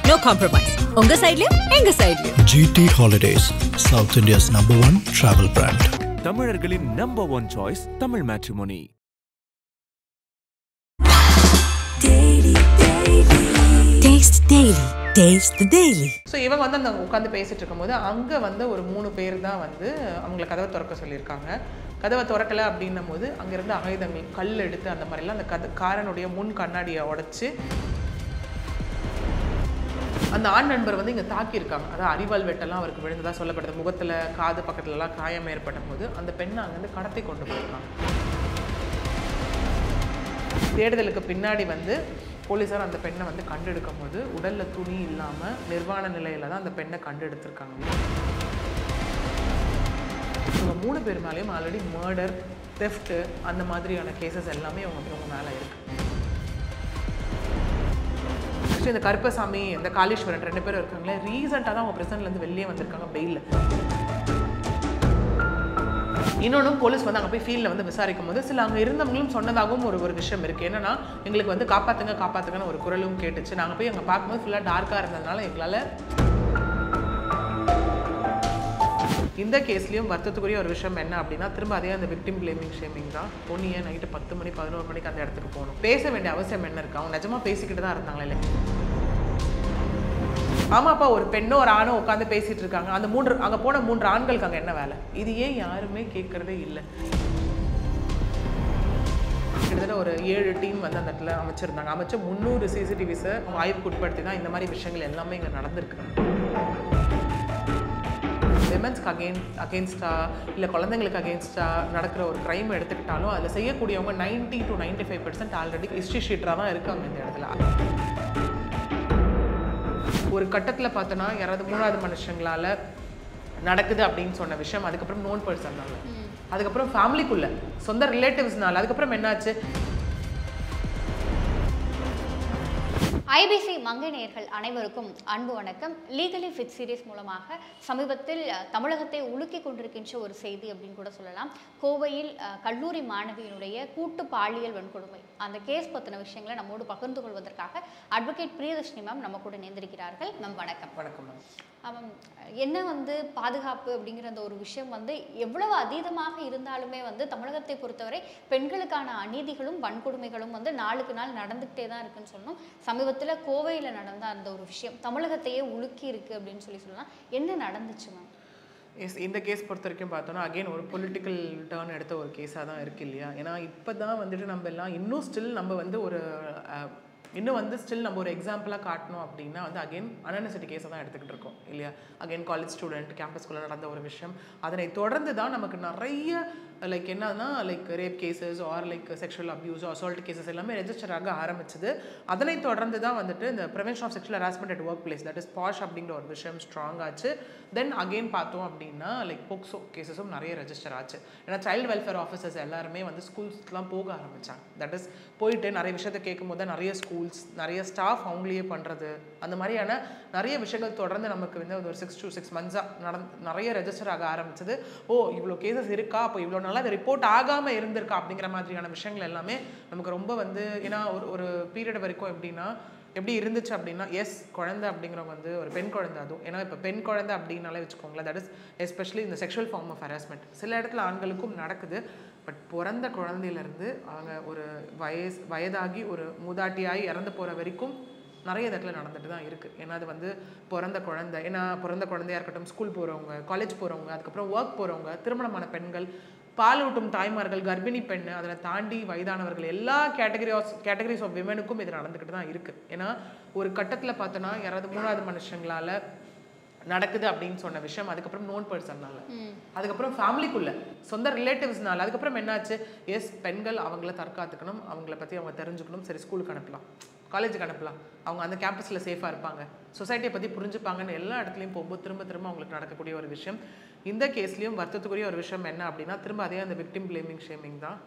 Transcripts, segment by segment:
No compromise. உங்க சைடுலயும் எங்க சைடுலயும். GT Holidays, South India's #1 travel brand. தமிழர்களின் #1 choice Tamil matrimony. Taste Daily. Taste the Daily. So இவங்க வந்து அந்த உட்காந்து பேசிட்டு இருக்கும்போது அங்கே வந்து ஒரு 3 பேர் தான் வந்து அவங்கள கதவை திறக்க சொல்லியிருக்காங்க. கதவை திறக்கலை அப்படின்னும் போது அங்கேருந்து ஆயுதங்கள் கல் எடுத்து அந்த மாதிரிலாம் அந்த காரனுடைய முன் கண்ணாடியை உடைச்சி அந்த ஆண் நண்பர் வந்து இங்கே தாக்கியிருக்காங்க. அதாவது அரிவாள் வெட்டெல்லாம் அவருக்கு விழுந்ததாக சொல்லப்படுது. முகத்தில் காது பக்கத்துலலாம் காயம் ஏற்பட்ட போது அந்த பெண்ணை அங்கேருந்து கடத்தி கொண்டு போயிருக்காங்க. தேடுதலுக்கு பின்னாடி வந்து போலீஸார் அந்த பெண்ணை வந்து கண்டெடுக்கும் போது உடலில் துணி இல்லாமல் நிர்வாண நிலையில் தான் அந்த பெண்ணை கண்டெடுத்திருக்காங்க. இவங்க 3 பேர் மேலேயும் ஆல்ரெடி மர்டர், தெஃப்ட் அந்த மாதிரியான கேசஸ் எல்லாமே இவங்க மேலே இருக்குது. ஆக்சுவலி இந்த கருப்பசாமி, இந்த காளீஸ்வரன் 2 பேரும் இருக்காங்களே, ரீசெண்டாக தான் அவங்க பிரசன்ட்லேருந்து வெளியே வந்திருக்காங்க பெயிலில். இன்னொன்றும் போலீஸ் வந்து அங்கே போய் ஃபீல்டில் வந்து விசாரிக்கும் போது சில அங்கே இருந்தவங்களும் சொன்னதாகவும் ஒரு விஷயம் இருக்குது. என்னென்னா, எங்களுக்கு வந்து காப்பாற்றுங்கன்னு ஒரு குரலும் கேட்டுச்சு. நாங்கள் போய் அங்கே பார்க்கும்போது ஃபுல்லாக டார்க்காக இருந்ததுனால எங்களால். இந்த கேஸ்லேயும் வருத்தத்துக்குரிய ஒரு விஷயம் என்ன அப்படின்னா, திரும்ப அதே அந்த விக்டிம் பிளேமிங் ஷேமிங் தான். பொண்ணியை நைட்டு 10 மணி 11 மணிக்கு அந்த இடத்துக்கு போகணும். பேச வேண்டிய அவசியம் என்ன இருக்குது? அவங்க நிஜமாக பேசிக்கிட்டு தான் இருந்தாங்களே இல்லை. ஆமாப்பா, ஒரு பெண்ணோ ஒரு ஆணோ உட்காந்து பேசிகிட்டு இருக்காங்க. அந்த அங்கே போன 3 ஆண்களுக்கு அங்கே என்ன வேலை? இது ஏன் யாருமே கேட்குறதே இல்லை. கிட்டத்தட்ட ஒரு 7 டீம் வந்து அந்த இடத்துல அமைச்சிருந்தாங்க. அமைச்ச 300 CCTVஸை ஆய்வுக்கு உட்படுத்தி தான் இந்த மாதிரி விஷயங்கள் எல்லாமே இங்கே நடந்திருக்கு. விமென்ஸ்க்கு அகெயின்ஸ்டா இல்லை குழந்தைங்களுக்கு அகெயின்ஸ்டா நடக்கிற ஒரு க்ரைம் எடுத்துக்கிட்டாலும் அதில் செய்யக்கூடியவங்க 90 to 95% ஆல்ரெடி ஹிஸ்ட்ரி ஷீட்டராக தான் இருக்காங்க இந்த இடத்துல. ஒரு கட்டத்தில் பார்த்தோன்னா யாராவது 3வது மனுஷங்களால் நடக்குது அப்படின்னு சொன்ன விஷயம், அதுக்கப்புறம் நோன் பர்சன்னால, அதுக்கப்புறம் ஃபேமிலிக்குள்ள சொந்த ரிலேட்டிவ்ஸ்னால, அதுக்கப்புறம் என்னாச்சு? ஐபிசி மங்கை நேயர்கள் அனைவருக்கும் அன்பு வணக்கம். லீகலி ஃபிட் சீரிஸ் மூலமாக சமீபத்தில் தமிழகத்தை உலுக்கி கொண்டிருக்கின்ற ஒரு செய்தி அப்படின்னு கூட சொல்லலாம். கோவையில் கல்லூரி மாணவியினுடைய கூட்டு பாலியல் வன்கொடுமை, அந்த கேஸ் பற்றின விஷயங்களை நம்மோடு பகிர்ந்து கொள்வதற்காக அட்வொகேட் பிரியதர்ஷினி மேம் நம்ம கூட நேர்ந்திருக்கிறார்கள். மேம் வணக்கம். வணக்கம் மேம். என்ன வந்து பாதுகாப்பு அப்படிங்கிற அந்த ஒரு விஷயம் வந்து எவ்வளவு அதீதமாக இருந்தாலுமே வந்து தமிழகத்தை பொறுத்தவரை பெண்களுக்கான அநீதிகளும் வன்கொடுமைகளும் வந்து நாளுக்கு நாள் நடந்துகிட்டே தான் இருக்குன்னு சொல்லணும். சமீபத்தில் கோவையில் நடந்த அந்த ஒரு விஷயம் தமிழகத்தையே உலுக்கி இருக்கு அப்படின்னு சொல்லலாம். என்ன நடந்துச்சு மேம்? இந்த கேஸ் பொறுத்த வரைக்கும் பார்த்தோன்னா அகெயின் ஒரு பொலிட்டிக்கல் டேர்ன் எடுத்த ஒரு கேஸாக தான் இருக்குது இல்லையா? ஏன்னா இப்போ தான் வந்துட்டு நம்ம எல்லாம் இன்னும் ஸ்டில் நம்ம வந்து நம்ம ஒரு எக்ஸாம்பிளாக காட்டணும் அப்படின்னா வந்து அகெயின் அன்நெசசரி கேஸை தான் எடுத்துக்கிட்டு இருக்கோம் இல்லையா? அகெயின் காலேஜ் ஸ்டூடெண்ட் கேம்பஸ்குள்ளே நடந்த ஒரு விஷயம், அதனை தொடர்ந்து தான் நமக்கு நிறைய லைக் என்னன்னா like rape cases are like sexual abuse assault cases எல்லாமே ரெஜிஸ்டர் ஆக ஆரம்பிச்சது. அதனை தொடர்ந்து தான் வந்துட்டு இந்த prevention of sexual harassment at work place, that is POSH அப்படிங்கிற ஒரு விஷயம் ஸ்ட்ராங் ஆச்சு. தென் அகெயின் பார்த்தோம் அப்படின்னா லைக் போக்சோ கேசஸும் நிறைய ரெஜிஸ்டர் ஆச்சு. ஏன்னா சைல்டு வெல்ஃபேர் ஆஃபீஸர்ஸ் எல்லாருமே வந்து ஸ்கூல்ஸ்லாம் போக ஆரம்பித்தாங்க. தட் இஸ் போயிட்டு நிறைய விஷயத்தை கேட்கும் போது நிறைய ஸ்கூல்ஸ் நிறைய ஸ்டாஃப் அவங்களையே பண்ணுறது, அந்த மாதிரியான நிறைய விஷயங்கள் தொடர்ந்து நமக்கு வந்து ஒரு 6 to 6 months-ஆக நிறைய ரெஜிஸ்டர் ஆக ஆரம்பிச்சது. ஓ, இவ்வளோ கேசஸ் இருக்கா, அப்போ இவ்வளோ நல்லா அது ரிப்போர்ட் ஆகாமல் இருந்திருக்கா அப்படிங்கிற மாதிரியான விஷயங்கள் எல்லாமே நமக்கு ரொம்ப வந்து, ஏன்னா ஒரு பீரியட் வரைக்கும் எப்படி இருந்துச்சு அப்படின்னா, எஸ் குழந்தை அப்படிங்கிறவங்க வந்து ஒரு பெண் குழந்தை, அதுவும் ஏன்னா இப்போ பெண் குழந்தை அப்படின்னாலே வச்சுக்கோங்களேன், தட் இஸ் எஸ்பெஷலி இந்த செக்ஷுவல் ஃபார்ம் ஆஃப் ஹராஸ்மெண்ட் சில இடத்துல ஆண்களுக்கும் நடக்குது. பட் பிறந்த குழந்தையிலேருந்து அவங்க ஒரு வயதாகி ஒரு மூதாட்டியாகி இறந்து போகிற வரைக்கும் நிறைய இடத்துல நடந்துட்டு தான் இருக்குது. ஏன்னா அது வந்து பிறந்த குழந்தையாக இருக்கட்டும், ஸ்கூல் போகிறவங்க, காலேஜ் போகிறவங்க, அதுக்கப்புறம் ஒர்க் போகிறவங்க, திருமணமான பெண்கள், பாலூட்டும் தாய்மார்கள், கர்ப்பிணி பெண், அதில் தாண்டி வயதானவர்கள், எல்லா கேட்டகரிஸ் ஆஃப் விமனுக்கும் இது நடந்துக்கிட்டு தான் இருக்குது. ஏன்னா ஒரு கட்டத்தில் பார்த்தோன்னா யாராவது 3வது மனுஷங்களால் நடக்குது அப்படின்னு சொன்ன விஷயம், அதுக்கப்புறம் நோன் பர்சன்னால, அதுக்கப்புறம் ஃபேமிலிக்குள்ள சொந்த ரிலேட்டிவ்ஸ்னால, அதுக்கப்புறம் என்னாச்சு? எஸ், பெண்கள் அவங்கள தற்காத்துக்கணும், அவங்கள பற்றி அவங்க தெரிஞ்சுக்கணும். சரி, ஸ்கூலுக்கு அனுப்பலாம், காலேஜுக்கு அனுப்பலாம், அவங்க அந்த கேம்பஸில் சேஃபாக இருப்பாங்க, சொசைட்டியை பற்றி புரிஞ்சுப்பாங்கன்னு எல்லா இடத்துலையும் போகும்போது திரும்ப அவங்களுக்கு நடக்கக்கூடிய ஒரு விஷயம். இந்த கேஸ்லேயும் வருத்தத்துக்குரிய ஒரு விஷயம் என்ன அப்படின்னா, திரும்ப அதே அந்த விக்டிம் பிளேமிங் ஷேமிங் தான்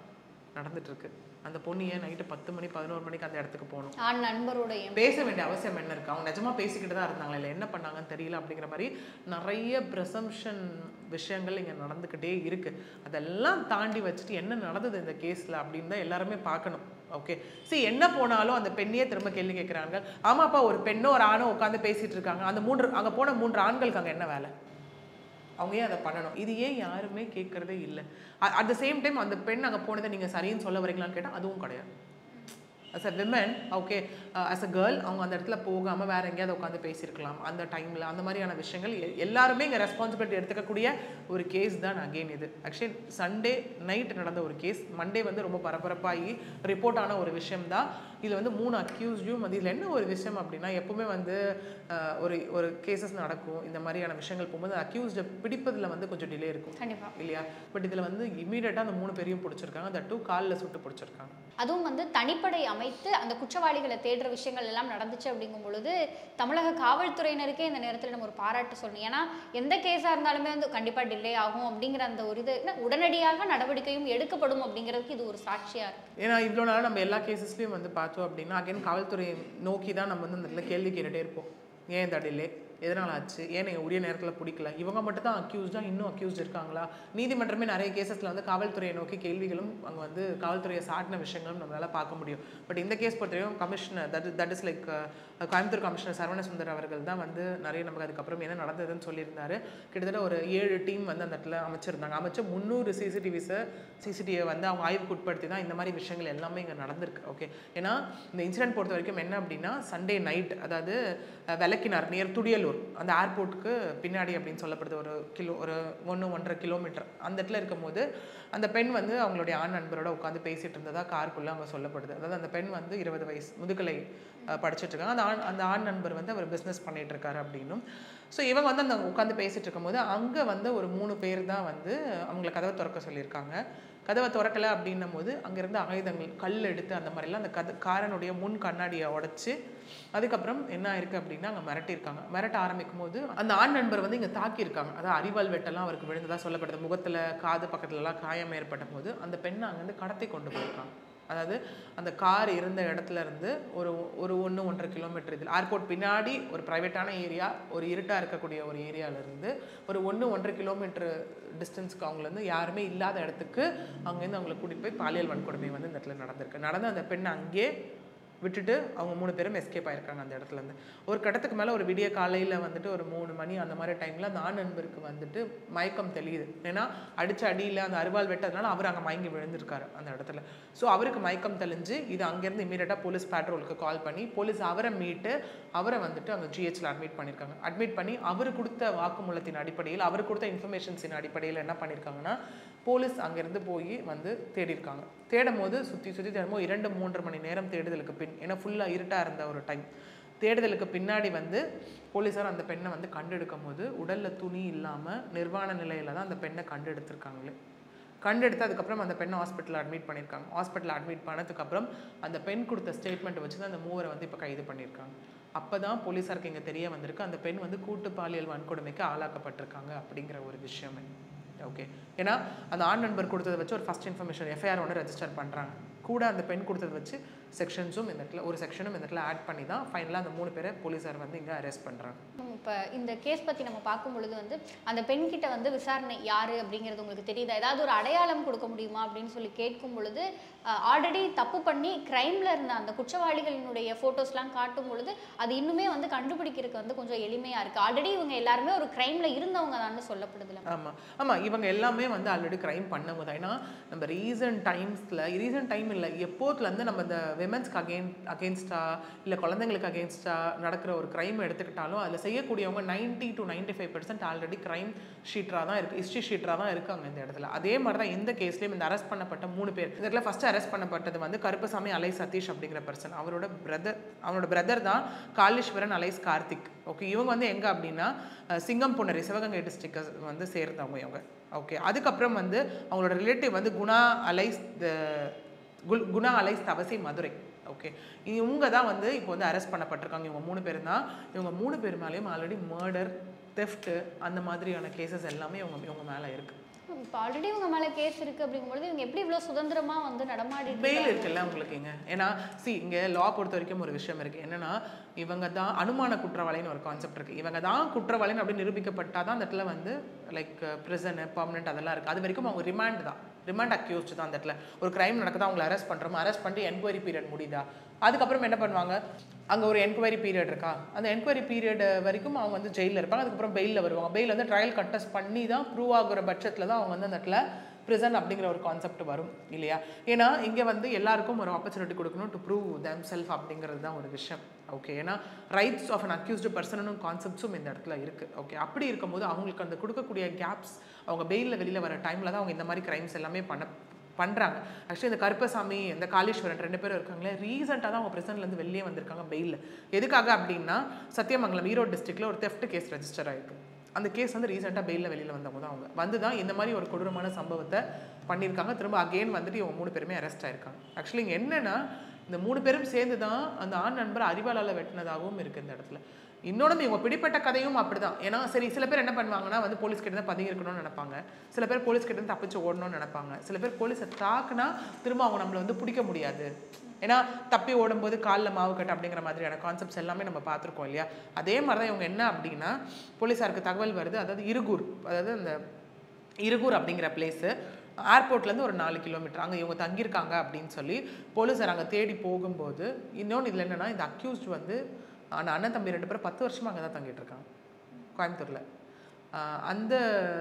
நடந்துட்டுருக்கு. அந்த பொண்ணியை நைட்டு 10 மணி 11 மணிக்கு அந்த இடத்துக்கு போகணும். நண்பரோட பேச வேண்டிய அவசியம் என்ன இருக்குது? அவங்க நிஜமாக பேசிக்கிட்டு தான் இருந்தாங்களா, இல்லை என்ன பண்ணாங்கன்னு தெரியல அப்படிங்கிற மாதிரி நிறைய ப்ரெசம்ஷன் விஷயங்கள் இங்கே நடந்துக்கிட்டே இருக்குது. அதெல்லாம் தாண்டி வச்சுட்டு என்ன நடந்தது இந்த கேஸில் அப்படின்னு தான் எல்லாருமே பார்க்கணும். ஓகே என்ன போனாலும் அந்த பெண்ணையே திரும்ப கேள்வி கேட்குறாங்க. ஆமாப்பா, ஒரு பெண்ணோ ஒரு ஆணோ உட்காந்து பேசிட்டு இருக்காங்க, அந்த அங்கே போன 3 ஆண்களுக்கு அங்கே என்ன வேலை? அவங்க ஏன் அதை பண்ணணும்? இது ஏன் யாருமே கேட்கறதே இல்லை. அட் த சேம் டைம் அந்த பெண் அங்கே போனதை நீங்கள் சரின்னு சொல்ல வரீங்களான்னு கேட்டால் அதுவும் கிடையாது. as a women, okay, as a girl, அவங்க அந்த இடத்துல போகாமல் வேறு எங்கேயாவது உட்காந்து பேசியிருக்கலாம் அந்த டைமில். அந்த மாதிரியான விஷயங்கள் எல்லாருமே இங்கே ரெஸ்பான்சிபிலிட்டி எடுத்துக்கக்கூடிய ஒரு கேஸ் தான் அகெயின் இது. ஆக்சுவலி சண்டே நைட் நடந்த ஒரு கேஸ், மண்டே வந்து ரொம்ப பரபரப்பாகி ரிப்போர்ட் ஆன ஒரு விஷயம் தான். இதில் வந்து 3 அக்யூஸ்டும் வந்து இதில் என்ன ஒரு விஷயம் அப்படின்னா, எப்பவுமே வந்து ஒரு கேசஸ் நடக்கும் இந்த மாதிரியான விஷயங்கள் போகும்போது அக்யூஸ்டை பிடிப்பதில் வந்து கொஞ்சம் டிலே இருக்கும் இல்லையா? பட் இதில் வந்து இமீடியட்டாக அந்த 3 பேரையும் பிடிச்சிருக்காங்க. அந்த 2 காலில் சுட்டு பிடிச்சிருக்காங்க. அதுவும் வந்து தனிப்படை அமைத்து அந்த குற்றவாளிகளை தேடுற விஷயங்கள் எல்லாம் நடந்துச்சு அப்படிங்கும் பொழுது தமிழக காவல்துறையினருக்கே இந்த நேரத்தில் நம்ம ஒரு பாராட்டு சொல்லணும். ஏன்னா எந்த கேஸாக இருந்தாலுமே வந்து கண்டிப்பாக டிலே ஆகும் அப்படிங்கிற அந்த ஒரு இது உடனடியாக நடவடிக்கையும் எடுக்கப்படும் அப்படிங்கிறதுக்கு இது ஒரு சாட்சியாக இருக்குது. ஏன்னா இவ்வளோ நாள் நம்ம எல்லா கேசஸ்லையும் வந்து பார்த்தோம் அப்படின்னா அகைன் காவல்துறையை நோக்கி தான் நம்ம வந்து அந்த இடத்துல கேள்வி கேட்டுகிட்டே இருப்போம். ஏன் இந்த டிலே, எதனால் ஆச்சு, ஏன் நீங்கள் உரிய நேரத்தில் பிடிக்கல, இவங்க மட்டும் தான் அக்யூஸ்டாக, இன்னும் அக்யூஸ்ட் இருக்காங்களா? நீதிமன்றமே நிறைய கேசஸில் வந்து காவல்துறையை நோக்கி கேள்விகளும் அங்கே வந்து காவல்துறையை சாட்டின விஷயங்களும் நம்மளால் பார்க்க முடியும். பட் இந்த கேஸ் பொறுத்தவரைக்கும் commissioner that is like Coimbatore commissioner Saravanasundar அவர்கள் தான் வந்து நிறைய நமக்கு அதுக்கப்புறம் என்ன நடந்ததுன்னு சொல்லியிருந்தாரு. கிட்டத்தட்ட ஒரு 7 டீம் வந்து அந்த இடத்துல அமைச்சிருந்தாங்க. அமைச்ச 300 சிசிடிவியை வந்து அவங்க ஆய்வுக்கு உட்படுத்தி தான் இந்த மாதிரி விஷயங்கள் எல்லாமே இங்கே நடந்திருக்கு. ஓகே, ஏன்னா இந்த இன்சிடென்ட் பொறுத்த வரைக்கும் என்ன அப்படின்னா, சண்டே நைட், அதாவது விளக்கினார் நியர் துடியலூர் அந்த ஏர்போர்ட்டுக்கு பின்னாடி அப்படின்னு சொல்லப்படுது, ஒரு 1-1.5 கிலோமீட்டர் அந்த இடத்துல இருக்கும்போது அந்த பெண் வந்து அவங்களுடைய ஆண் நண்பரோட உட்காந்து பேசிட்டு இருந்ததா காருக்குள்ளே அவங்க சொல்லப்படுது. அதாவது அந்த பெண் வந்து 20 வயசு முதுகலை படிச்சுட்டு இருக்காங்க. அந்த ஆண் நண்பர் வந்து அவர் பிஸ்னஸ் பண்ணிட்டு இருக்காரு அப்படின்னும். ஸோ இவங்க வந்து அந்த உட்காந்து பேசிட்டு இருக்கும்போது அங்கே வந்து ஒரு 3 பேர் தான் வந்து அவங்களை கதவை திறக்க சொல்லியிருக்காங்க. கதவை திறக்கலை அப்படின்னும் போது அங்கேருந்து ஆயுதங்கள், கல் எடுத்து அந்த மாதிரிலாம் அந்த காரனுடைய முன் கண்ணாடியை உடைச்சி அதுக்கப்புறம் என்ன ஆயிருக்கு அப்படின்னா அங்கே மிரட்டியிருக்காங்க. மிரட்ட ஆரம்பிக்கும் போது அந்த ஆண் நண்பர் வந்து இங்கே தாக்கியிருக்காங்க. அதாவது அரிவாள் வெட்டெல்லாம் அவருக்கு விழுந்ததாக சொல்லப்படுது. முகத்தில் காது பக்கத்துலலாம் காயம் ஏற்பட்ட போது அந்த பெண்ணை அங்கேருந்து கடத்தி கொண்டு போயிருக்காங்க. அதாவது அந்த கார் இருந்த இடத்துல இருந்து ஒரு 1-1.5 கிலோமீட்டர், இதில் ஏர்போர்ட் பின்னாடி ஒரு ப்ரைவேட்டான ஏரியா, ஒரு இருட்டாக இருக்கக்கூடிய ஒரு ஏரியாவிலேருந்து ஒரு 1-1.5 கிலோமீட்டர் டிஸ்டன்ஸ்க்கு அவங்களேருந்து யாருமே இல்லாத இடத்துக்கு அங்கேருந்து அவங்களை கூட்டிகிட்டு போய் பாலியல் வன்கொடுமை வந்து இந்த இடத்துல நடந்து அந்த பெண்ணை அங்கேயே விட்டுட்டு அவங்க 3 பேரும் எஸ்கேப் ஆயிருக்காங்க அந்த இடத்துலேருந்து. ஒரு கட்டத்துக்கு மேலே ஒரு விடிய காலையில் வந்துட்டு ஒரு 3 மணி அந்த மாதிரி டைமில் அந்த ஆண் நண்பருக்கு வந்துட்டு மயக்கம் தெளியுது. ஏன்னா அடித்த அடியில் அந்த அரிவாள் வெட்டதுனால அவர் அங்கே மயங்கி விழுந்திருக்காரு அந்த இடத்துல. ஸோ அவருக்கு மயக்கம் தெளிஞ்சு இது அங்கேருந்து இமீடியட்டாக போலீஸ் பேட்ரோலுக்கு கால் பண்ணி போலீஸ் அவரை மீட்டு அவரை வந்துட்டு அங்கே ஜிஹெச்சில் அட்மிட் பண்ணியிருக்காங்க. அட்மிட் பண்ணி அவர் கொடுத்த வாக்குமூலத்தின் அடிப்படையில், அவர் கொடுத்த இன்ஃபர்மேஷன்ஸின் அடிப்படையில் என்ன பண்ணியிருக்காங்கன்னா போலீஸ் அங்கேருந்து போய் வந்து தேடியிருக்காங்க. தேடும் போது சுற்றி தேடும்போது 2-3 மணி நேரம் தேடுதலுக்கு பின், ஏன்னா ஃபுல்லாக இருட்டாக இருந்த ஒரு டைம், தேடுதலுக்கு பின்னாடி வந்து போலீஸார் அந்த பெண்ணை வந்து கண்டெடுக்கும் போது உடலில் துணி இல்லாமல் நிர்வாண நிலையில் தான் அந்த பெண்ணை கண்டெடுத்திருக்காங்களே. கண்டெடுத்து அதுக்கப்புறம் அந்த பெண்ணை ஹாஸ்பிட்டலில் அட்மிட் பண்ணியிருக்காங்க. ஹாஸ்பிட்டலில் அட்மிட் பண்ணதுக்கப்புறம் அந்த பெண் கொடுத்த ஸ்டேட்மெண்ட் வச்சு தான் அந்த 3 வந்து இப்போ கைது பண்ணியிருக்காங்க. அப்போ தான் போலீஸாருக்கு இங்கே தெரிய வந்திருக்கு அந்த பெண் வந்து கூட்டு பாலியல் வன்கொடுமைக்கு ஆளாக்கப்பட்டிருக்காங்க அப்படிங்கிற ஒரு விஷயமே. ஓகே, ஏன்னா அந்த ஆண் நண்பர் கொடுத்ததை வச்சு ஒரு ஃபர்ஸ்ட் இன்ஃபர்மேஷன் எஃப்ஐஆர் ஒன்று ரெஜிஸ்டர் பண்ணுறாங்க. கூட அந்த பெண் கொடுத்ததை வச்சு செக்ஷன்ஸும் இந்த இடத்துல ஒரு செக்ஷனும் இந்த இடத்துல ஆட் பண்ணி தான் ஃபைனலாக அந்த 3 பேரை போலீஸார் வந்து இங்கே அரெஸ்ட் பண்ணுறாங்க. இப்போ இந்த கேஸ் பற்றி நம்ம பார்க்கும் பொழுது வந்து அந்த பெண்கிட்ட வந்து விசாரணை யார் அப்படிங்கிறது உங்களுக்கு தெரியுதா, ஏதாவது ஒரு அடையாளம் கொடுக்க முடியுமா அப்படின்னு சொல்லி கேட்கும் பொழுது ஆல்ரெடி தப்பு பண்ணி க்ரைமில் இருந்த அந்த குற்றவாளிகளினுடைய ஃபோட்டோஸ்லாம் காட்டும் பொழுது அது இன்னுமே வந்து கண்டுபிடிக்கிறதுக்கு வந்து கொஞ்சம் எளிமையாக இருக்குது. ஆல்ரெடி இவங்க எல்லாருமே ஒரு க்ரைமில் இருந்தவங்க தான் சொல்லப்படுதுல. ஆமாம் இவங்க எல்லாமே வந்து ஆல்ரெடி க்ரைம் பண்ணவங்க தான். ஏன்னா நம்ம ரீசன்ட் டைம் இல்லை, எப்போதுலேருந்து நம்ம இந்த விமென்ஸ்க்கு அகெயின்ஸ்டா இல்லை குழந்தைங்களுக்கு அகெயின்ஸ்டா நடக்கிற ஒரு க்ரைம் எடுத்துக்கிட்டாலும் அதில் செய்யக்கூடியவங்க 90 to 95% ஆல்ரெடி க்ரைம் ஷீட்டராக தான் இருக்குது, ஹிஸ்ட்ரி ஷீட்டராக தான் இருக்காங்க இந்த இடத்துல. அதே மாதிரி தான் இந்த கேஸ்லேயும் இந்த அரெஸ்ட் பண்ணப்பட்ட 3 பேர், இந்த இடத்துல ஃபஸ்ட்டு அரெஸ்ட் பண்ணப்பட்டது வந்து கருப்பசாமி அலை சதீஷ் அப்படிங்கிற பர்சன். அவனோட பிரதர் தான் காளீஸ்வரன் அலைஸ் கார்த்திக். ஓகே, இவங்க வந்து எங்கே அப்படின்னா சிங்கம் புனரி சிவகங்கை டிஸ்ட்ரிக்ட் வந்து சேர்ந்தவங்க இவங்க. ஓகே, அதுக்கப்புறம் வந்து அவங்களோட ரிலேட்டிவ் வந்து குணா அலைஸ் தவசி மதுரை. ஓகே, இவங்க தான் வந்து இப்போ வந்து அரெஸ்ட் பண்ணப்பட்டிருக்காங்க. இவங்க 3 பேர் தான். இவங்க 3 பேர் மேலேயும் ஆல்ரெடி மர்டர், தெஃப்ட் அந்த மாதிரியான கேசஸ் எல்லாமே இவங்க மேலே இருக்குது. இப்போ ஆல்ரெடி இவங்க மேலே கேஸ் இருக்குது அப்படிங்கும்போது இவங்க எப்படி இவ்வளோ சுதந்திரமாக வந்து நடமாடி பெயில் இருக்குல்ல உங்களுக்கு இங்கே. ஏன்னா இங்கே லா பொறுத்த வரைக்கும் ஒரு விஷயம் இருக்குது என்னென்னா, இவங்க தான் அனுமான குற்றவாளின்னு ஒரு கான்செப்ட் இருக்குது. இவங்க தான் குற்றவாளின்னு அப்படின்னு நிரூபிக்கப்பட்டால் தான் அந்த இடத்துல வந்து லைக் ப்ரிசனு பர்மனெண்ட் அதெல்லாம் இருக்குது. அது வரைக்கும் அவங்க ரிமாண்ட் தான். ரிமாண்ட் அக்யூஸ்ட் தான் அந்த இடத்துல. ஒரு கிரைம் நடக்குதா, அவங்களை அரெஸ்ட் பண்ணுறோம், அரெஸ்ட் பண்ணிட்டு என்கொயரி பீரியட் முடியுதா, அதுக்கப்புறம் என்ன பண்ணுவாங்க, அங்கே ஒரு என்கொயரி பீரியட் இருக்கா, அந்த என்கொயரி பீரியட் வரைக்கும் அவங்க வந்து ஜெயிலில் இருப்பாங்க. அதுக்கப்புறம் பெயிலில் வருவாங்க. பெயில் வந்து ட்ரையல் கண்டெஸ்ட் பண்ணி தான் ப்ரூவ் ஆகுற பட்சத்தில் தான் அவங்க வந்து அந்த இடத்துல ப்ரிசன் அப்படிங்கிற ஒரு கான்செப்ட் வரும் இல்லையா. ஏன்னா இங்கே வந்து எல்லாருக்கும் ஒரு ஆப்பர்ச்சுனிட்டி கொடுக்கணும் டு ப்ரூவ் தெம் செல்ஃப் அப்படிங்கிறது தான் ஒரு விஷயம். ஓகே, ஏன்னா ரைட்ஸ் ஆஃப் அன் அக்யூஸ்டு பர்சனும் கான்செப்ட்ஸும் இந்த இடத்துல இருக்குது. ஓகே, அப்படி இருக்கும்போது அவங்களுக்கு அந்த கொடுக்கக்கூடிய கேப்ஸ், அவங்க பெயிலில் வெளியில் வர டைமில் தான் அவங்க இந்த மாதிரி கிரைம்ஸ் எல்லாமே பண்ணுறாங்க. ஆக்சுவலி இந்த கருப்பசாமி, இந்த காளீஸ்வரன் 2 பேரும் இருக்காங்களே, ரீசெண்டாக தான் அவங்க பிரசன்ட்லேருந்து வெளியே வந்திருக்காங்க பெயிலில். எதுக்காக அப்படின்னா சத்தியமங்கலம் ஈரோடு டிஸ்ட்ரிக்டில் ஒரு தெஃப்ட் கேஸ் ரெஜிஸ்டர் ஆகிருக்கு. அந்த கேஸ் வந்து ரீசெண்டாக பெயிலில் வெளியில் வந்தவங்க தான் அவங்க வந்து தான் இந்த மாதிரி ஒரு கொடூரமான சம்பவத்தை பண்ணியிருக்காங்க. திரும்ப அகெயின் வந்துட்டு இவங்க 3 பேருமே அரெஸ்ட் ஆயிருக்காங்க. ஆக்சுவலி இங்கே என்னென்னா இந்த 3 பேரும் சேர்ந்து தான் அந்த ஆண் நண்பர் அறிவாளால் வெட்டினதாகவும் இருக்குது இந்த இடத்துல. இன்னொன்று இவங்க பிடிப்பட்ட கதையும் அப்படிதான். ஏன்னா சரி, சில பேர் என்ன பண்ணுவாங்கன்னா வந்து போலீஸ் கிட்ட தான் பதுங்கி இருக்கணும்னு நினைப்பாங்க, சில பேர் போலீஸ் கிட்ட இருந்து தப்பிச்சு ஓடணும்னு நினைப்பாங்க, சில பேர் போலீஸை தாக்குனா திரும்ப அவங்க நம்மளை வந்து பிடிக்க முடியாது, ஏன்னா தப்பி ஓடும்போது காலில் மாவு கட்டு அப்படிங்கிற மாதிரியான கான்செப்ட்ஸ் எல்லாமே நம்ம பார்த்துருக்கோம் இல்லையா. அதே மாதிரி தான் இவங்க என்ன அப்படின்னா, போலீஸாருக்கு தகவல் வருது, அதாவது இருகூர், அதாவது அந்த இருகூர் அப்படிங்கிற பிளேஸு ஏர்போர்ட்லேருந்து ஒரு 4 கிலோமீட்டர் அங்கே இவங்க தங்கியிருக்காங்க அப்படின்னு சொல்லி போலீஸார் அங்கே தேடி போகும்போது, இன்னொன்று இதில் என்னென்னா இந்த அக்யூஸ்ட் வந்து அண்ணன் தம்பி 2 பேரும் 10 வருஷமாக அங்கே தான் தங்கிட்டு இருக்காங்க கோயம்புத்தூரில். அந்த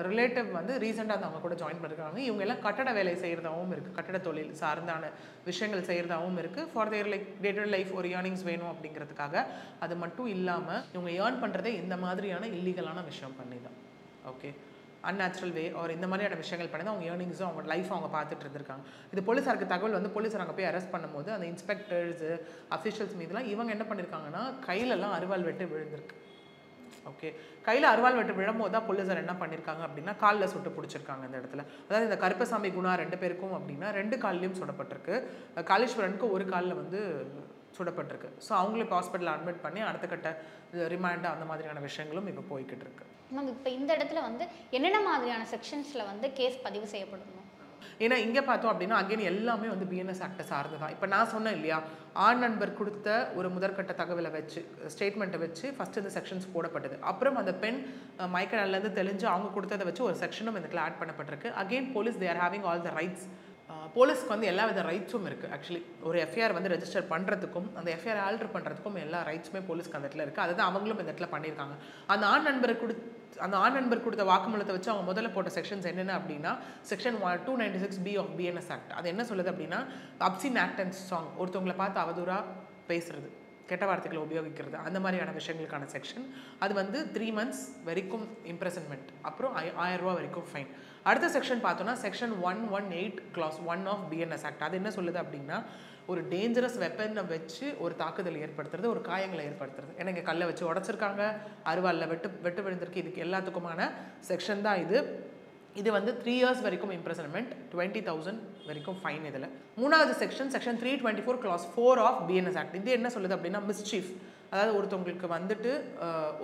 ரிலேட்டிவ் வந்து ரீசெண்டாக வந்து அவங்க கூட ஜாயின் பண்ணியிருக்காங்க. இவங்க எல்லாம் கட்டட வேலை செய்கிறதாகவும் இருக்குது, கட்டட தொழில் சார்ந்தான விஷயங்கள் செய்கிறதாகவும் இருக்குது. For their like day to life ஒரு ஏர்னிங்ஸ் வேணும் அப்படிங்கிறதுக்காக. அது மட்டும் இல்லாமல் இவங்க ஏர்ன் பண்ணுறதே இந்த மாதிரியான இல்லீகலான விஷயம் பண்ணி தான். ஓகே, அன்நேச்சுரல் வே ஒரு இந்த மாதிரியான விஷயங்கள் பண்ணி தான் அவங்க ஏர்னிங்ஸும் அவங்க லைஃப் அவங்க பார்த்துட்டு இருந்திருக்காங்க. இது போலீஸாருக்கு தகவல் வந்து போலீஸார் அங்கே போய் அரெஸ்ட் பண்ணும்போது அந்த இன்ஸ்பெக்டர்ஸு அஃபிஷியல்ஸ் மீதுலாம் இவங்க என்ன பண்ணியிருக்காங்கன்னா கையிலலாம் அருவாள் வெட்டு விழுந்திருக்கு. ஓகே, கையில் அருவாள் வெட்டு விழும்போது தான் போலீஸார் என்ன பண்ணியிருக்காங்க அப்படின்னா காலில் சுட்டு பிடிச்சிருக்காங்க இந்த இடத்துல. அதாவது இந்த கருப்பசாமி குணா 2 பேருக்கும் அப்படின்னா 2 கால்லையும் சுடப்பட்டிருக்கு. காளீஸ்வரனுக்கு ஒரு காலில் வந்து சுடப்பட்டிருக்கு. ஸோ அவங்களும் இப்போ ஹாஸ்பிட்டலில் அட்மிட் பண்ணி அடுத்த கட்ட ரிமாண்டு அந்த மாதிரியான விஷயங்களும் இப்போ போய்கிட்டு இருக்கு. மேம், இப்போ இந்த இடத்துல வந்து என்னென்ன மாதிரியான செக்ஷன்ஸில் வந்து கேஸ் பதிவு செய்யப்படணும்? ஏன்னா இங்கே பார்த்தோம் அப்படின்னா அகைன் எல்லாமே வந்து பிஎன்எஸ் ஆக்டை சார்ந்து தான். இப்போ நான் சொன்னேன் இல்லையா, ஆண் நண்பர் கொடுத்த ஒரு முதற்கட்ட தகவலை வச்சு ஸ்டேட்மெண்ட்டை வச்சு ஃபஸ்ட்டு இந்த செக்ஷன்ஸ் போடப்பட்டது. அப்புறம் அந்த பெண் மயக்கநல்லேருந்து தெளிஞ்சு அவங்க கொடுத்ததை வச்சு ஒரு செக்ஷனும் இந்த இடத்துல ஆட் பண்ணப்பட்டிருக்கு. Again police they are having all the rights. போலீஸ்க்கு வந்து எல்லா வித ரைட்ஸும் இருக்குது. ஆக்சுவலி ஒரு எஃப்ஐஆர் வந்து ரெஜிஸ்டர் பண்ணுறதுக்கும் அந்த எஃப்ஐஆர் ஆல்டர் பண்ணுறதுக்கும் எல்லா ரைட்ஸுமே போலீஸ்க்கு அந்த இடத்துல இருக்குது. அதுதான் அவங்களும் இந்த இடத்துல பண்ணியிருக்காங்க. அந்த ஆண் நண்பர் கொடுத்த வாக்குமூலத்தை வச்சு அவங்க முதல்ல போட்ட செக்ஷன்ஸ் என்னென்ன அப்படின்னா section 296B of BNS act. அது என்ன சொல்லுது அப்படின்னா அப்சின் ஆக்ட் அண்ட் சாங், ஒருத்தவங்களை பார்த்து அவதூறாக பேசுறது, கெட்ட வார்த்தைகளை உபயோகிக்கிறது, அந்த மாதிரியான விஷயங்களுக்கான செக்ஷன். அது வந்து 3 months வரைக்கும் இம்ப்ரெசன்மெண்ட், அப்புறம் 1000 ரூபா வரைக்கும் ஃபைன். அடுத்த செக்ஷன் பார்த்தோன்னா section 118 clause 1 of BNS act. அது என்ன சொல்லுது அப்படின்னா ஒரு டேஞ்சரஸ் வெப்பனை வச்சு ஒரு தாக்குதல் ஏற்படுத்துறது, ஒரு காயங்களை ஏற்படுத்துறது. ஏன்னா இங்கே கல்லை வச்சு உடச்சிருக்காங்க, அருவாளில் வெட்டு விழுந்திருக்கு. இதுக்கு எல்லாத்துக்குமான செக்ஷன் தான் இது. இது வந்து 3 years வரைக்கும் இம்ப்ரெசன்மெண்ட், 20,000 வரைக்கும் ஃபைன். இதில் 3வது section 324 clause 4 of BNS act. இது என்ன சொல்லுது அப்படின்னா மிஸ்சீஃப், அதாவது ஒருத்தவங்களுக்கு வந்துட்டு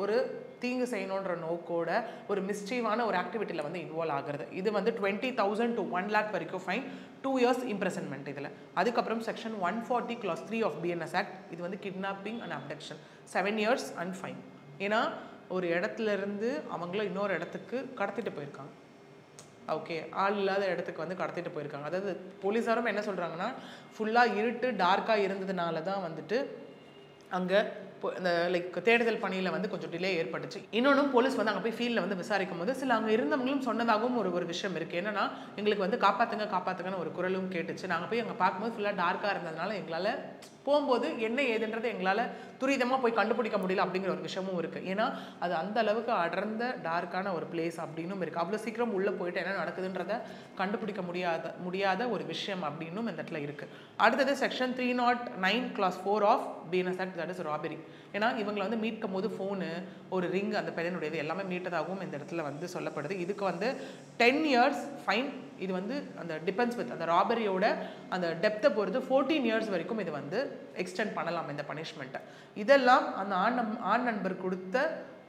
ஒரு தீங்கு செய்யணுன்ற நோக்கோட ஒரு மிஸ்சீவான ஒரு ஆக்டிவிட்டியில் வந்து இன்வால்வ் ஆகிறது. இது வந்து 20,000 to 1 lakh வரைக்கும் ஃபைன், 2 years இம்ப்ரெசன்மெண்ட் இதில். அதுக்கப்புறம் section 140 clause 3 of BNS act. இது வந்து kidnapping and abduction, 7 years and fine. ஏன்னா ஒரு இடத்துல இருந்து அவங்கள இன்னொரு இடத்துக்கு கடத்திட்டு போயிருக்காங்க. ஓகே, ஆள் இல்லாத இடத்துக்கு வந்து கடத்திட்டு போயிருக்காங்க. அதாவது போலீஸாரும் என்ன சொல்கிறாங்கன்னா ஃபுல்லாக இருட்டு டார்க்காக இருந்ததுனால தான் வந்துட்டு அங்கே இந்த லைக் தேடுதல் பணியில் வந்து கொஞ்சம் டிலே ஏற்பட்டுச்சு. இன்னொன்றும் போலீஸ் வந்து அங்கே போய் ஃபீல்டில் வந்து விசாரிக்கும் போது சில அங்கே இருந்தவங்களும் சொன்னதாகவும் ஒரு விஷயம் இருக்குது. என்னென்னா எங்களுக்கு வந்து காப்பாற்றுங்கன்னு ஒரு குரலும் கேட்டுச்சு. நாங்கள் போய் அங்கே பார்க்கும்போது ஃபுல்லாக டார்க்காக இருந்ததுனால எங்களால் போகும்போது என்ன ஏதுன்றது எங்களால் துரிதமாக போய் கண்டுபிடிக்க முடியல அப்படிங்கிற ஒரு விஷயமும் இருக்குது. ஏன்னா அது அந்த அளவுக்கு அடர்ந்த டார்க்கான ஒரு பிளேஸ் அப்படின்னும் இருக்குது. அவ்வளோ சீக்கிரம் உள்ளே போயிட்டு என்ன நடக்குதுன்றதை கண்டுபிடிக்க முடியாத ஒரு விஷயம் அப்படின்னும் இந்த இடத்துல இருக்குது. அடுத்தது section 309 clause 4 of BNS act, that is robbery. ஏன்னா இவங்களை வந்து மீட்கும் போது ஃபோனு, ஒரு ரிங், அந்த பெண்ணுடையது எல்லாமே மீட்டதாகவும் இந்த இடத்துல வந்து சொல்லப்படுது. இதுக்கு வந்து 10 years ஃபைன். இது வந்து அந்த டிபெண்ட்ஸ் வித் அந்த ராபரியோட அந்த டெப்த்தை பொறுத்து 14 years வரைக்கும் இது வந்து எக்ஸ்டெண்ட் பண்ணலாம் இந்த பனிஷ்மெண்ட்டை. இதெல்லாம் அந்த ஆண் நண்பர் கொடுத்த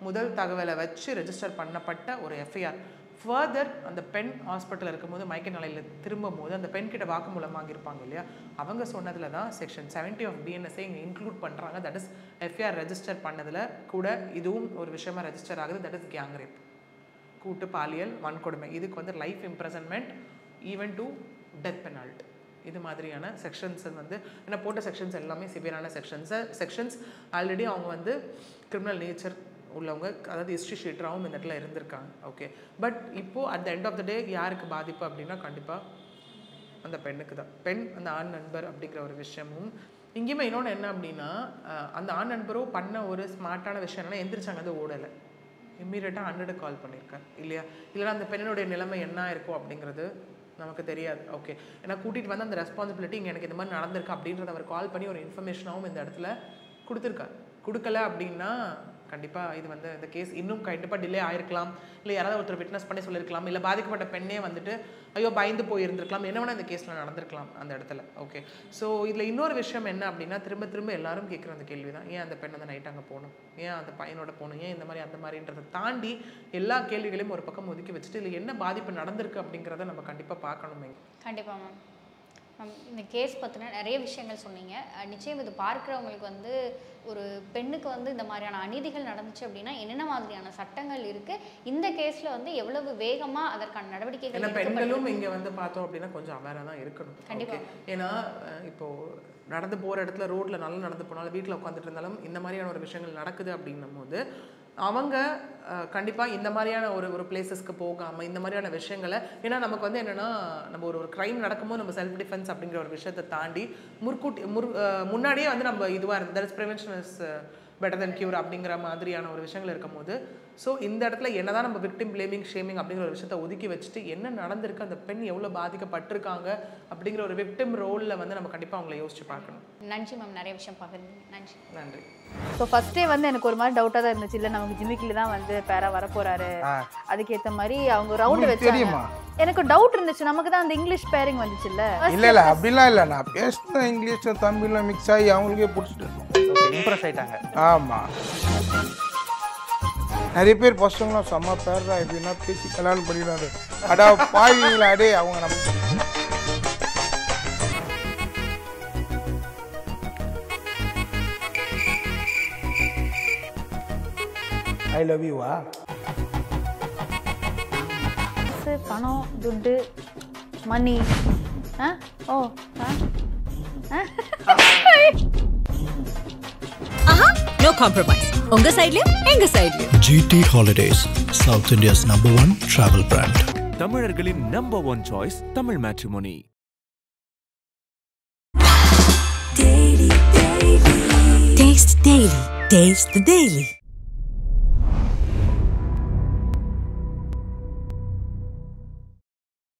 முதல் தகவலை வச்சு ரெஜிஸ்டர் பண்ணப்பட்ட ஒரு எஃப்ஐஆர். ஃபர்தர் அந்த பெண் ஹாஸ்பிட்டலில் இருக்கும்போது மயக்க நிலையில் திரும்பும் போது அந்த பெண் கிட்ட வாக்குமூலம் வாங்கியிருப்பாங்க இல்லையா, அவங்க சொன்னதில் தான் செக்ஷன் 70 ஆஃப் பிஎன்எஸ்ஐ இங்கே இன்க்ளூட் பண்ணுறாங்க. தட் இஸ் எஃப்ஐஆர் ரெஜிஸ்டர் பண்ணதில் கூட இதுவும் ஒரு விஷயமா ரெஜிஸ்டர் ஆகுது. தட் இஸ் கேங் ரேப், கூட்டு பாலியல் வன்கொடுமை. இதுக்கு வந்து life imprisonment even to death penalty. இது மாதிரியான செக்ஷன்ஸ் வந்து ஏன்னா போட்ட செக்ஷன்ஸ் எல்லாமே சிவியரான செக்ஷன்ஸ் ஆல்ரெடி அவங்க வந்து கிரிமினல் நேச்சர் உள்ளவங்க, அதாவது ஹிஸ்ட்ரி ஷீட்டராகவும் இந்த இடத்துல இருந்திருக்காங்க. ஓகே, பட் இப்போது at the end of the day யாருக்கு பாதிப்பு அப்படின்னா கண்டிப்பாக அந்த பெண்ணுக்கு தான். பெண் அந்த ஆண் நண்பர் அப்படிங்கிற ஒரு விஷயமும் இங்கேயுமே இன்னொன்று என்ன அப்படின்னா, அந்த ஆண் நண்பரும் பண்ண ஒரு ஸ்மார்ட்டான விஷயம் என்னன்னா, எந்திரிச்சாங்க வந்து ஓடலை, இம்மீடியட்டாக 100 கால் பண்ணியிருக்காரு இல்லையா. இல்லைனா அந்த பெண்ணுடைய நிலைமை என்ன இருக்கும் அப்படிங்கிறது நமக்கு தெரியாது. ஓகே, ஏன்னா கூட்டிகிட்டு வந்து அந்த ரெஸ்பான்சிபிலிட்டி இங்கே எனக்கு இந்த மாதிரி நடந்திருக்கு அப்படின்றத அவர் கால் பண்ணி ஒரு இன்ஃபர்மேஷனாகவும் இந்த இடத்துல கொடுத்துருக்காரு. கொடுக்கல அப்படின்னா கண்டிப்பாக இது வந்து இந்த கேஸ் இன்னும் கண்டிப்பாக டிலே ஆகிருக்கலாம், இல்லை யாராவது ஒருத்தர் விட்னஸ் பண்ணி சொல்லியிருக்கலாம், இல்லை பாதிக்கப்பட்ட பெண்ணே வந்துட்டு ஐயோ பயந்து போயிருந்திருக்கலாம், என்ன வேணால் இந்த கேஸில் நடந்திருக்கலாம் அந்த இடத்துல. ஓகே, ஸோ இதில் இன்னொரு விஷயம் என்ன அப்படின்னா, திரும்ப திரும்ப எல்லாரும் கேட்குற அந்த கேள்வி தான், ஏன் அந்த பெண் அந்த நைட் அங்கே போகணும், ஏன் அந்த பையனோட போகணும், ஏன் இந்த மாதிரி அந்த மாதிரின்றதை தாண்டி எல்லா கேள்விகளையும் ஒரு பக்கம் ஒதுக்கி வச்சுட்டு இல்லை என்ன பாதிப்பு நடந்திருக்கு அப்படிங்கிறத நம்ம கண்டிப்பாக பார்க்கணுமே. கண்டிப்பாக மேம். இந்த கேஸ் பற்றின நிறைய விஷயங்கள் சொன்னீங்க. நிச்சயம் இது பார்க்குறவங்களுக்கு வந்து ஒரு பெண்ணுக்கு வந்து இந்த மாதிரியான அநீதிகள் நடந்துச்சு அப்படின்னா என்னென்ன மாதிரியான சட்டங்கள் இருக்குது, இந்த கேஸில் வந்து எவ்வளவு வேகமாக அதற்கான நடவடிக்கைகள். ஏன்னா பெண்களும் இங்கே வந்து பார்த்தோம் அப்படின்னா கொஞ்சம் அவேராக தான் இருக்கணும். கண்டிப்பாக. ஏன்னா இப்போது நடந்து போகிற இடத்துல ரோட்டில் நல்லா நடந்து போனாலும் வீட்டில் உட்காந்துட்டு இருந்தாலும் இந்த மாதிரியான ஒரு விஷயங்கள் நடக்குது அப்படின்னும் போது அவங்க கண்டிப்பாக இந்த மாதிரியான ஒரு பிளேசஸ்க்கு போகாமல் இந்த மாதிரியான விஷயங்களை, ஏன்னா நமக்கு வந்து என்னென்னா நம்ம ஒரு க்ரைம் நடக்கும்போது நம்ம செல்ஃப் டிஃபென்ஸ் அப்படிங்கிற ஒரு விஷயத்தை தாண்டி முன்னாடியே வந்து நம்ம இதுவாக இருந்தது, that is prevention is better then cure அப்படிங்கிற மாதிரியான ஒரு விஷயங்கள் இருக்கும் போது, ஸோ இந்த இடத்துல என்னதான் நம்ம விக்டிம் பிளேமிங் ஷேமிங் அப்படிங்கிற ஒரு விஷயத்தை ஒதுக்கி வச்சுட்டு என்ன நடந்திருக்கு, அந்த பெண் எவ்வளோ பாதிக்கப்பட்டிருக்காங்க அப்படிங்கிற ஒரு விக்டிம் ரோலில் வந்து நம்ம கண்டிப்பாக அவங்கள யோசிச்சு பார்க்கணும். நன்றி மேம், நிறைய விஷயம் பார்க்குறீங்க. நன்றி. நன்றி. ஸோ ஃபர்ஸ்டே வந்து எனக்கு ஒரு மாதிரி டவுட்டாக தான் இருந்துச்சு, இல்லை நமக்கு ஜிமிக்கில தான் வந்து பேரா வரப்போறாரு, அதுக்கேற்ற மாதிரி அவங்க ரவுண்டு வச்சாங்க. எனக்கு டவுட் இருந்துச்சு, நமக்கு தான் அந்த இங்கிலீஷ் பேரிங் வந்துச்சு இல்லை? இல்லை அப்படிலாம் இல்லை, நான் பேசின இங்கிலீஷ் தமிழ்ல மிக்ஸ் ஆகி அவங்களுக்கே பிடிச்சிட்டு இம்ப்ரெஸ் ஆயிட்டாங்க. ஆமாம், நிறைய பேர் பசங்களாம் செம்ம பேர்றா எப்படின்னா பேசி கல்யாணம் பண்ணிடுறாரு. அடா பாவீங்களா அடே, அவங்க நமக்கு ஐ லவ் யூவா? பணம், துட்டு, மணி. ஓ No compromise. உங்க சைடுலயும் எங்க சைடுலயும். GT Holidays, South India's #1 travel brand. தமிழர்களின் number 1 choice Tamil matrimony. Taste the Daily. Taste the Daily.